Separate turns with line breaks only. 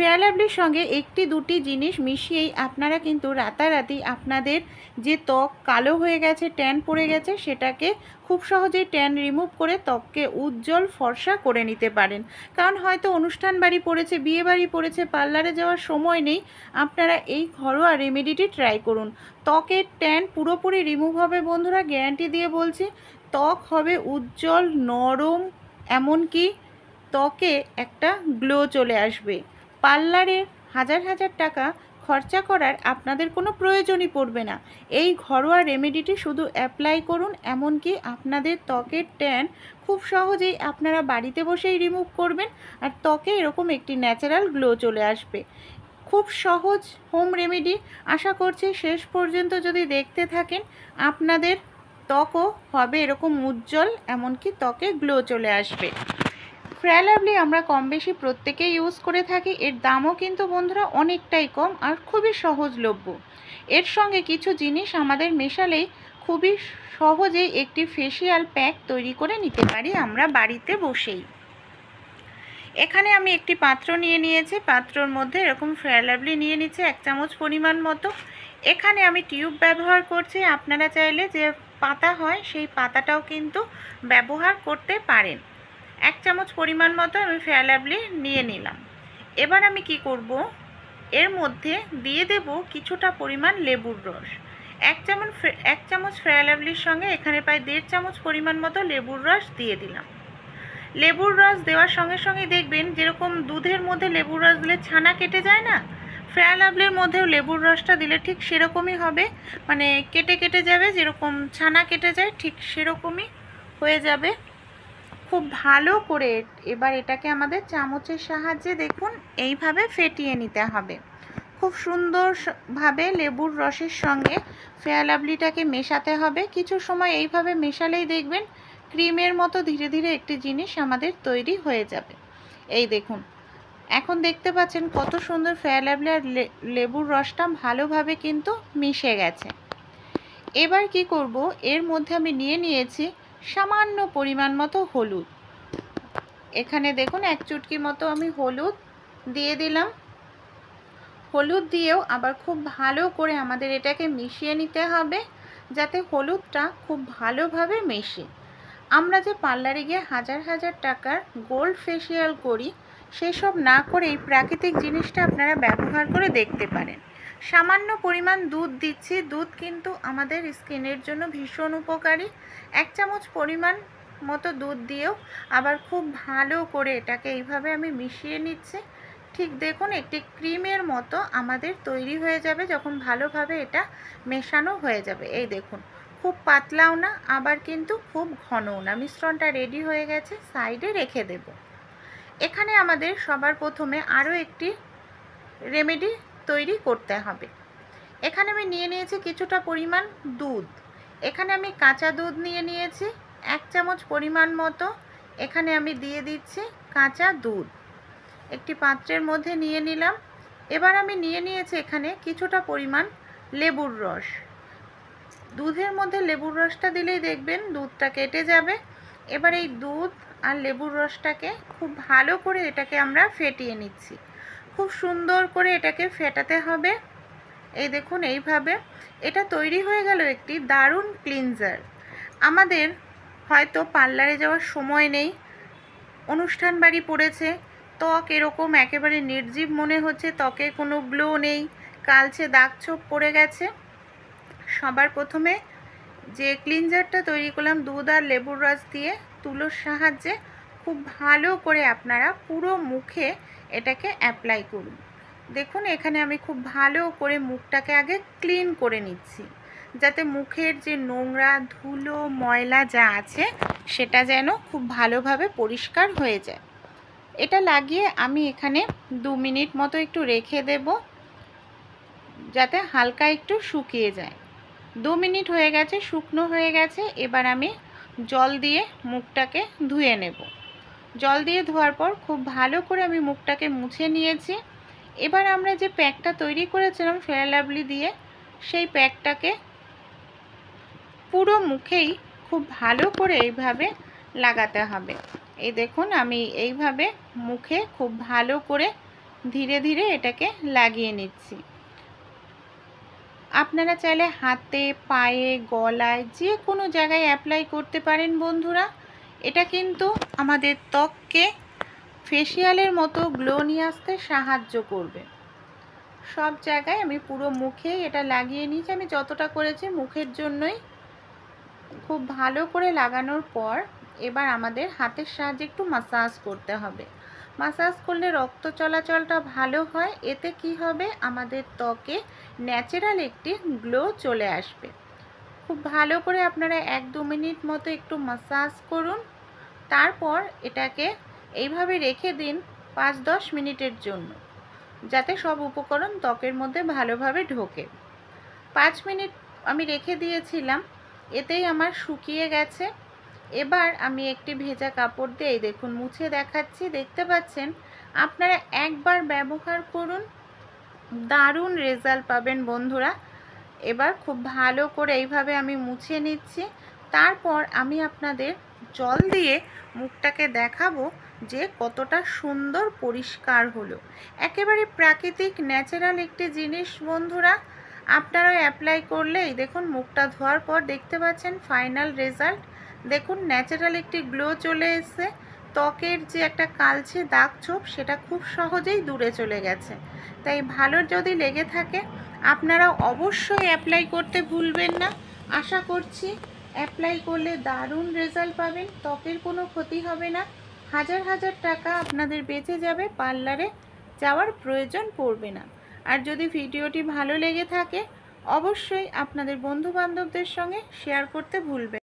Fair লাভলির সঙ্গে একটি দুটি জিনিস মিশিয়েই আপনারা কিন্তু রাতারাতি আপনাদের যে ত্বক কালো হয়ে গেছে, ট্যান পড়ে গেছে, সেটাকে খুব সহজেই ট্যান রিমুভ করে ত্বককে উজ্জ্বল ফর্সা করে নিতে পারেন। কারণ হয়তো অনুষ্ঠান বাড়ি পড়েছে, বিয়ে বাড়ি পড়েছে, পার্লারে যাওয়ার সময় নেই, আপনারা এই ঘরোয়া রেমেডিটি ট্রাই করুন। ত্বকের ট্যান পুরোপুরি রিমুভ হবে বন্ধুরা, গ্যারান্টি দিয়ে বলছি। ত্বক হবে উজ্জ্বল, নরম, এমনকি ত্বকে একটা গ্লো চলে আসবে। পার্লারে হাজার হাজার টাকা খরচা করার আপনাদের কোনো প্রয়োজনই পড়বে না। এই ঘরোয়া রেমেডিটি শুধু অ্যাপ্লাই করুন, এমনকি আপনাদের ত্বকের ট্যান খুব সহজেই আপনারা বাড়িতে বসেই রিমুভ করবেন, আর ত্বকে এরকম একটি ন্যাচারাল গ্লো চলে আসবে। খুব সহজ হোম রেমেডি। আশা করছি শেষ পর্যন্ত যদি দেখতে থাকেন আপনাদের ত্বকও হবে এরকম উজ্জ্বল, এমনকি ত্বকে গ্লো চলে আসবে। ফেয়ার লাভলি আমরা কম বেশি প্রত্যেকেই ইউজ করে থাকি। এর দামও কিন্তু বন্ধুরা অনেকটাই কম আর খুবই সহজলভ্য। এর সঙ্গে কিছু জিনিস আমাদের মেশালেই খুবই সহজেই একটি ফেসিয়াল প্যাক তৈরি করে নিতে পারি আমরা বাড়িতে বসেই। এখানে আমি একটি পাত্র নিয়ে নিয়েছি, পাত্রর মধ্যে এরকম ফেয়ার লাভলি নিয়ে নিচ্ছে 1 চামচ পরিমাণ মতো। এখানে আমি টিউব ব্যবহার করছি, আপনারা চাইলে যে পাতা হয় সেই পাতাটাও কিন্তু ব্যবহার করতে পারেন। 1 চামচ পরিমাণ মতো আমি ফেয়ার লাভলি নিয়ে নিলাম। এবার আমি কি করব, এর মধ্যে দিয়ে দেব কিছুটা পরিমাণ লেবুর রস। 1 চামচ ফেয়ার লাভলির সঙ্গে এখানে প্রায় 1.5 চামচ পরিমাণ মতো লেবুর রস দিয়ে দিলাম। লেবুর রস দেওয়ার সঙ্গে সঙ্গে দেখবেন যেরকম দুধের মধ্যে লেবুর রস দিলে ছানা কেটে যায় না, ফেয়ার লাভলির মধ্যেও লেবুর রসটা দিলে ঠিক সেরকমই হবে, মানে কেটে কেটে যাবে, যেরকম ছানা কেটে যায় ঠিক সেরকমই হয়ে যাবে। খুব ভালো করে এবার এটাকে আমাদের চামচের সাহায্যে দেখুন এইভাবে ফেটিয়ে নিতে হবে। খুব সুন্দরভাবে লেবুর রসের সঙ্গে ফেয়ার লাভলিটাকে মেশাতে হবে। কিছু সময় এইভাবে মেশালেই দেখবেন ক্রিমের মতো ধীরে ধীরে একটি জিনিস আমাদের তৈরি হয়ে যাবে। এই দেখুন, এখন দেখতে পাচ্ছেন কত সুন্দর ফেয়ার লাভলি আর লেবুর রসটা ভালোভাবে কিন্তু মিশে গেছে। এবার কি করব, এর মধ্যে আমি নিয়ে নিয়েছি সামান্য পরিমাণ মতো হলুদ। এখানে দেখুন 1 চুটকি মতো আমি হলুদ দিয়ে দিলাম। হলুদ দিয়েও আবার খুব ভালো করে আমাদের এটাকে মিশিয়ে নিতে হবে, যাতে হলুদটা খুব ভালোভাবে মেশে। আমরা যে পার্লারে গিয়ে হাজার হাজার টাকার গোল্ড ফেসিয়াল করি, সেসব না করেই প্রাকৃতিক জিনিসটা আপনারা ব্যবহার করে দেখতে পারেন। সামান্য পরিমাণ দুধ দিচ্ছি, দুধ কিন্তু আমাদের স্কিনের জন্য ভীষণ উপকারী। 1 চামচ পরিমাণ মতো দুধ দিয়েও আবার খুব ভালো করে এটাকে এইভাবে আমি মিশিয়ে নিচ্ছি। ঠিক দেখুন একটি ক্রিমের মতো আমাদের তৈরি হয়ে যাবে যখন ভালোভাবে এটা মেশানো হয়ে যাবে। এই দেখুন, খুব পাতলাও না আবার কিন্তু খুব ঘনও না। মিশ্রণটা রেডি হয়ে গেছে, সাইডে রেখে দেব। এখানে আমাদের সবার প্রথমে আরও একটি রেমেডি তৈরি করতে হবে। এখানে আমি নিয়ে নিয়েছি কিছুটা পরিমাণ দুধ। এখানে আমি কাঁচা দুধ নিয়ে নিয়েছি 1 চামচ পরিমাণ মতো। এখানে আমি দিয়ে দিচ্ছি কাঁচা দুধ, একটি পাত্রের মধ্যে নিয়ে নিলাম। এবার আমি নিয়ে নিয়েছি এখানে কিছুটা পরিমাণ লেবুর রস। দুধের মধ্যে লেবুর রসটা দিলেই দেখবেন দুধটা কেটে যাবে। এবার এই দুধ আর লেবুর রসটাকে খুব ভালো করে এটাকে আমরা ফেটিয়ে নিচ্ছি। খুব সুন্দর করে এটাকে ফেটাতে হবে। এই দেখুন এইভাবে এটা তৈরি হয়ে গেল একটি দারুণ ক্লিনজার। আমাদের হয়তো পার্লারে যাওয়ার সময় নেই, অনুষ্ঠান বাড়ি পড়েছে, ত্বক এরকম একেবারে নির্জীব মনে হচ্ছে, ত্বকে কোনো গ্লো নেই, কালচে দাগ ছোপ পড়ে গেছে। সবার প্রথমে যে ক্লিনজারটা তৈরি করলাম দুধ আর লেবুর রস দিয়ে, তুলোর সাহায্যে খুব ভালো করে আপনারা পুরো মুখে এটাকে অ্যাপ্লাই করুন। দেখুন এখানে আমি খুব ভালো করে মুখটাকে আগে ক্লিন করে নিচ্ছি, যাতে মুখের যে নোংরা ধুলো ময়লা যা আছে সেটা যেন খুব ভালোভাবে পরিষ্কার হয়ে যায়। এটা লাগিয়ে আমি এখানে 2 মিনিট মতো একটু রেখে দেব, যাতে হালকা একটু শুকিয়ে যায়। 2 মিনিট হয়ে গেছে, শুকনো হয়ে গেছে। এবার আমি জল দিয়ে মুখটাকে ধুয়ে নেব। জল দিয়ে ধোয়ার পর খুব ভালো করে আমি মুখটাকে মুছে নিয়েছি। এবার আমরা যে প্যাকটা তৈরি করেছিলাম ফেয়ার লাভলি দিয়ে, সেই প্যাকটাকে পুরো মুখেই খুব ভালো করে এইভাবে লাগাতে হবে। এই দেখুন আমি এইভাবে মুখে খুব ভালো করে ধীরে ধীরে এটাকে লাগিয়ে নিচ্ছি। আপনারা চাইলে হাতে, পায়ে, গলায় যে কোনো জায়গায় অ্যাপ্লাই করতে পারেন বন্ধুরা। এটা কিন্তু আমাদের ত্বককে ফেসিয়ালের মতো গ্লো নিয়ে আসতে সাহায্য করবে। সব জায়গায় আমি পুরো মুখে এটা লাগিয়ে নিয়েছি। আমি যতটা করেছি মুখের জন্যই। খুব ভালো করে লাগানোর পর এবার আমাদের হাতের সাহায্যে একটু মাসাজ করতে হবে। মাসাজ করলে রক্ত চলাচলটা ভালো হয়। এতে কি হবে, আমাদের ত্বকে ন্যাচারাল একটি গ্লো চলে আসবে। খুব ভালো করে আপনারা 1-2 মিনিট মতো একটু মাসাজ করুন। তারপর এটাকে এইভাবে রেখে দিন 5-10 মিনিটের জন্য, যাতে সব উপকরণ ত্বকের মধ্যে ভালোভাবে ঢোকে। 5 মিনিট আমি রেখে দিয়েছিলাম, এতেই আমার শুকিয়ে গেছে। এবার আমি একটি ভেজা কাপড় দিয়ে দেখুন মুছে দেখাচ্ছি। দেখতে পাচ্ছেন, আপনারা একবার ব্যবহার করুন, দারুণ রেজাল্ট পাবেন বন্ধুরা। এবার খুব ভালো করে এইভাবে আমি মুছে নিচ্ছি। তারপর আমি আপনাদের জল দিয়ে মুখটাকে দেখাবো যে কতটা সুন্দর পরিষ্কার হলো। একেবারে প্রাকৃতিক ন্যাচারাল একটি জিনিস বন্ধুরা। আপনারা অ্যাপ্লাই করলেই দেখুন মুখটা ধোয়ার পর দেখতে পাচ্ছেন ফাইনাল রেজাল্ট। দেখুন ন্যাচারাল একটি গ্লো চলে এসেছে। ত্বকের যে একটা কালচে দাগ ছোপ সেটা খুব সহজেই দূরে চলে গেছে। তাই ভালো যদি লেগে থাকে আপনারা অবশ্যই অ্যাপ্লাই করতে ভুলবেন না। আশা করছি অ্যাপ্লাই করলে দারুণ রেজাল্ট পাবেন, ত্বকের কোনো ক্ষতি হবে না। হাজার হাজার টাকা আপনাদের বেঁচে যাবে, পার্লারে যাওয়ার প্রয়োজন পড়বে না। আর যদি ভিডিওটি ভালো লেগে থাকে অবশ্যই আপনাদের বন্ধু বান্ধবদের সঙ্গে শেয়ার করতে ভুলবেন।